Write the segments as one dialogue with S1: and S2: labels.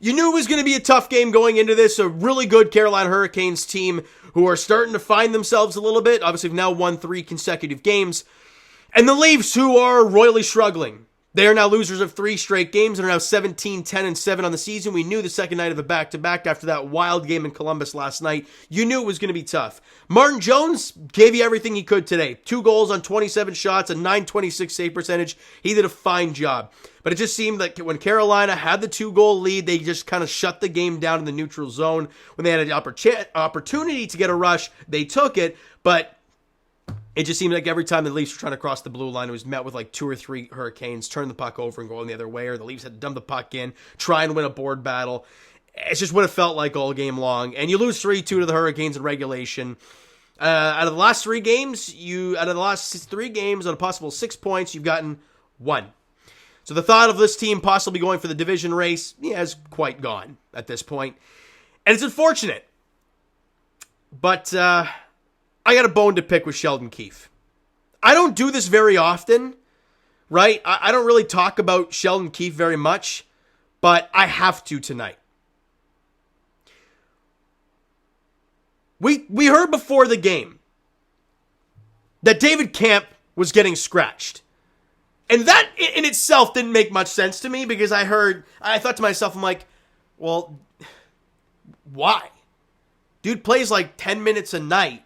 S1: You knew it was going to be a tough game going into this. A really good Carolina Hurricanes team who are starting to find themselves a little bit. Obviously, have now won 3 consecutive games. And the Leafs, who are royally struggling. They are now losers of 3 straight games and are now 17-10-7 on the season. We knew the second night of a back-to-back after that wild game in Columbus last night. You knew it was going to be tough. Martin Jones gave you everything he could today. 2 goals on 27 shots, a .926 save percentage. He did a fine job. But it just seemed like when Carolina had the 2-goal lead, they just kind of shut the game down in the neutral zone. When they had an opportunity to get a rush, they took it, but it just seemed like every time the Leafs were trying to cross the blue line, it was met with like 2 or 3 Hurricanes, turn the puck over and go the other way, or the Leafs had to dump the puck in, try and win a board battle. It's just what it felt like all game long. And you lose 3-2 to the Hurricanes in regulation. Out of the last 3 games, out of a possible 6 points, you've gotten 1. So the thought of this team possibly going for the division race is quite gone at this point. And it's unfortunate. But I got a bone to pick with Sheldon Keefe. I don't do this very often, right? I don't really talk about Sheldon Keefe very much, but I have to tonight. We heard before the game that David Kampf was getting scratched. And that in itself didn't make much sense to me because I thought to myself, I'm like, well, why? Dude plays like 10 minutes a night.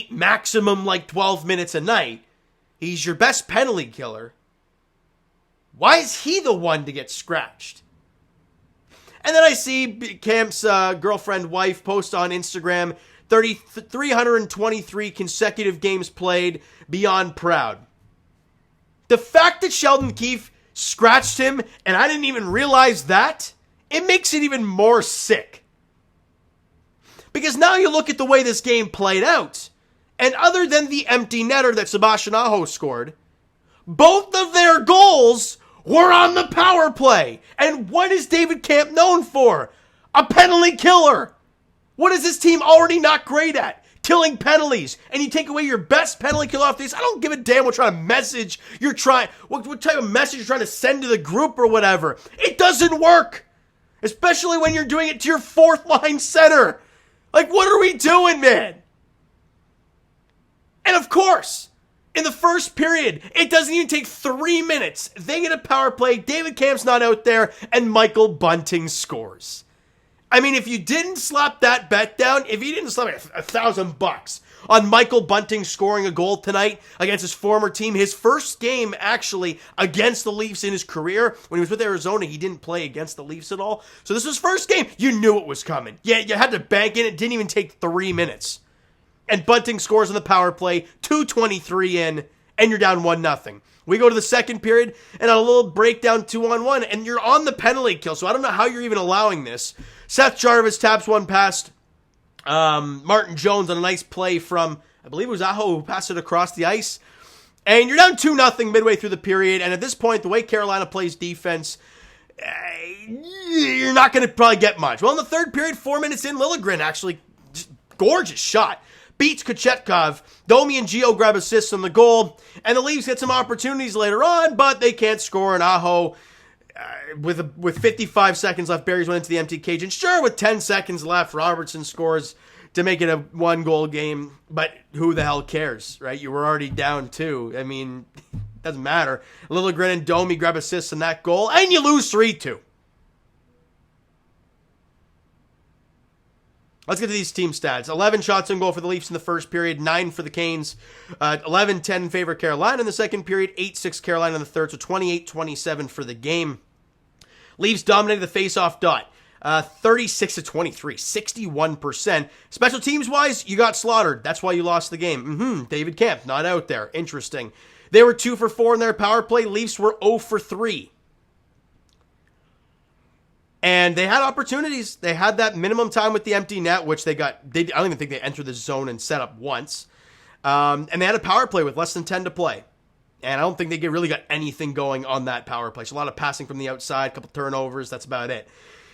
S1: Maximum like 12 minutes a night. He's your best penalty killer. Why is he the one to get scratched? And then I see Kamp's girlfriend, wife post on Instagram, 323 consecutive games played, beyond proud. The fact that Sheldon Keefe scratched him, and I didn't even realize that, it makes it even more sick. Because now you look at the way this game played out, and other than the empty netter that Sebastian Aho scored, both of their goals were on the power play. And what is David Kampf known for? A penalty killer. What is this team already not great at? Killing penalties. And you take away your best penalty killer off this. I don't give a damn what kind of message what type of message you're trying to send to the group or whatever. It doesn't work. Especially when you're doing it to your 4th line center. Like, what are we doing, man? And of course, in the first period, it doesn't even take 3 minutes. They get a power play, David Kampf's not out there, and Michael Bunting scores. I mean, if you didn't slap that bet down, if you didn't slap $1,000 on Michael Bunting scoring a goal tonight against his former team, his first game actually against the Leafs in his career, when he was with Arizona, he didn't play against the Leafs at all. So this was his first game. You knew it was coming. Yeah, you had to bank in. It didn't even take 3 minutes. And Bunting scores on the power play, 2:23 in, and you're down 1-0. We go to the second period, and a little breakdown 2-on-1, and you're on the penalty kill, so I don't know how you're even allowing this. Seth Jarvis taps one past Martin Jones on a nice play from, I believe it was Aho who passed it across the ice. And you're down 2-0 midway through the period, and at this point, the way Carolina plays defense, you're not going to probably get much. Well, in the third period, 4 minutes in, Liljegren actually, just gorgeous shot. Beats Kochetkov. Domi and Gio grab assists on the goal. And the Leafs get some opportunities later on, but they can't score. And Aho, with 55 seconds left, buries one into the empty cage. And sure, with 10 seconds left, Robertson scores to make it a 1-goal game. But who the hell cares, right? You were already down 2. I mean, doesn't matter. Liljegren and Domi grab assists on that goal. And you lose 3-2. Let's get to these team stats. 11 shots on goal for the Leafs in the first period, 9 for the Canes, 11-10 in favor of Carolina in the second period, 8-6 Carolina in the third, so 28-27 for the game. Leafs dominated the face-off dot, 36-23, 61%. Special teams-wise, you got slaughtered. That's why you lost the game. David Kampf, not out there. Interesting. They were 2 for 4 in their power play. Leafs were 0 for 3. And they had opportunities. They had that minimum time with the empty net, which I don't even think they entered the zone and set up once. And they had a power play with less than 10 to play. And I don't think they really got anything going on that power play. So a lot of passing from the outside, a couple turnovers. That's about it.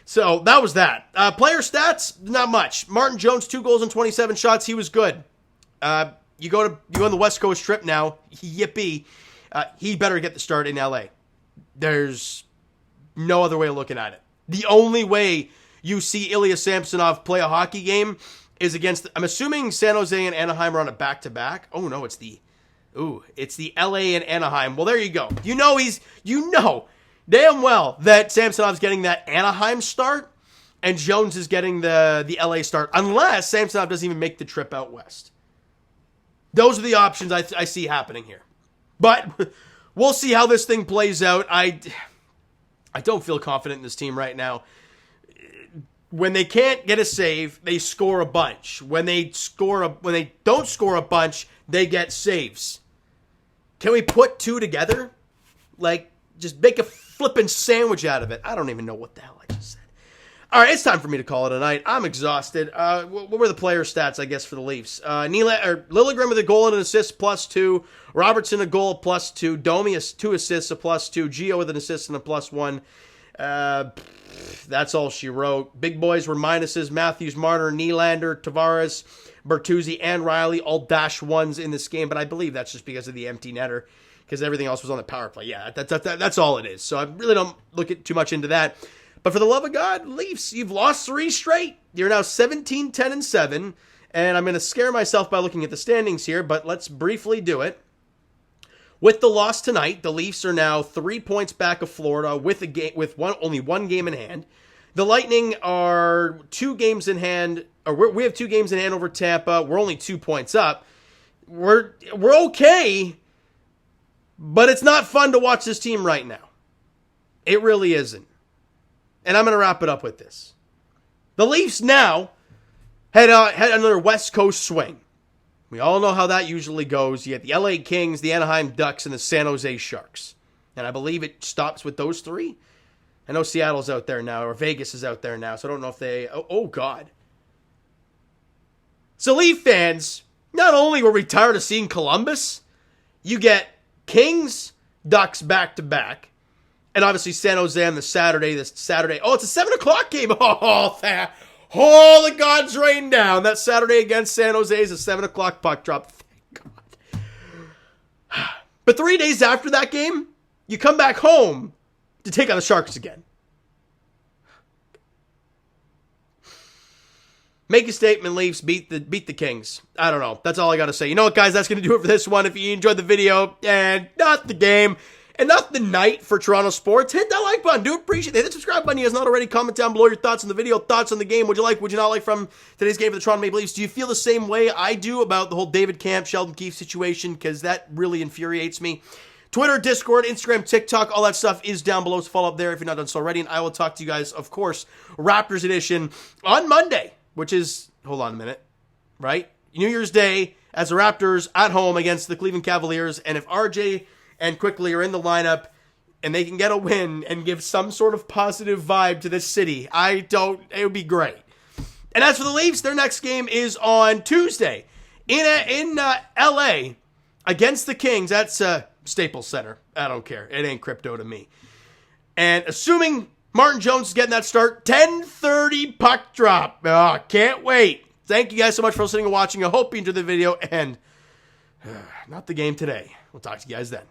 S1: So that was that. Player stats, not much. Martin Jones, 2 goals and 27 shots. He was good. You go on the West Coast trip now. Yippee. He better get the start in L.A. There's no other way of looking at it. The only way you see Ilya Samsonov play a hockey game is against, I'm assuming San Jose and Anaheim are on a back-to-back. Oh, no, it's the L.A. and Anaheim. Well, there you go. You know damn well that Samsonov's getting that Anaheim start and Jones is getting the L.A. start, unless Samsonov doesn't even make the trip out west. Those are the options I see happening here. But we'll see how this thing plays out. I don't feel confident in this team right now. When they can't get a save, they score a bunch. When they don't score a bunch, they get saves. Can we put two together? Like, just make a flippin' sandwich out of it. I don't even know what the hell I just said. All right, it's time for me to call it a night. I'm exhausted. What were the player stats, I guess, for the Leafs? Liljegren with a goal and an assist, +2. Robertson, a goal, +2. Domi, 2 assists, a +2. Gio with an assist and a +1. That's all she wrote. Big boys were minuses. Matthews, Marner, Nylander, Tavares, Bertuzzi, and Riley, all -1s in this game. But I believe that's just because of the empty netter, because everything else was on the power play. Yeah, that's all it is. So I really don't look too much into that. But for the love of God, Leafs, you've lost 3 straight. You're now 17, 10, and 7. And I'm going to scare myself by looking at the standings here, but let's briefly do it. With the loss tonight, the Leafs are now 3 points back of Florida with only one game in hand. The Lightning are 2 games in hand, or we have 2 games in hand over Tampa. We're only 2 points up. We're okay, but it's not fun to watch this team right now. It really isn't. And I'm going to wrap it up with this. The Leafs now had another West Coast swing. We all know how that usually goes. You get the L.A. Kings, the Anaheim Ducks, and the San Jose Sharks. And I believe it stops with those 3. I know Seattle's out there now, or Vegas is out there now, so I don't know if they... Oh God. So Leaf fans, not only were we tired of seeing Columbus, you get Kings, Ducks back-to-back, and obviously San Jose on this Saturday. Oh, it's a 7 o'clock game. Oh, the gods rain down. That Saturday against San Jose is a 7 o'clock puck drop. Thank God. But 3 days after that game, you come back home to take on the Sharks again. Make a statement, Leafs. Beat the Kings. I don't know. That's all I got to say. You know what, guys? That's going to do it for this one. If you enjoyed the video and not the game, and not the night for Toronto sports, hit that like button. Do appreciate it. Hit the subscribe button. You guys not already. Comment down below your thoughts on the video, thoughts on the game. Would you like, would you not like from today's game for the Toronto Maple Leafs? Do you feel the same way I do about the whole David Kampf, Sheldon Keefe situation? Because that really infuriates me. Twitter, Discord, Instagram, TikTok, all that stuff is down below. So follow up there if you're not done so already. And I will talk to you guys, of course, Raptors edition on Monday, which is, hold on a minute, right? New Year's Day as the Raptors at home against the Cleveland Cavaliers. And if RJ and Quickly are in the lineup, and they can get a win and give some sort of positive vibe to this city, it would be great. And as for the Leafs, their next game is on Tuesday in L.A. against the Kings. That's Staples Center. I don't care. It ain't crypto to me. And assuming Martin Jones is getting that start, 10:30 puck drop. Oh, can't wait. Thank you guys so much for listening and watching. I hope you enjoyed the video, and not the game today. We'll talk to you guys then.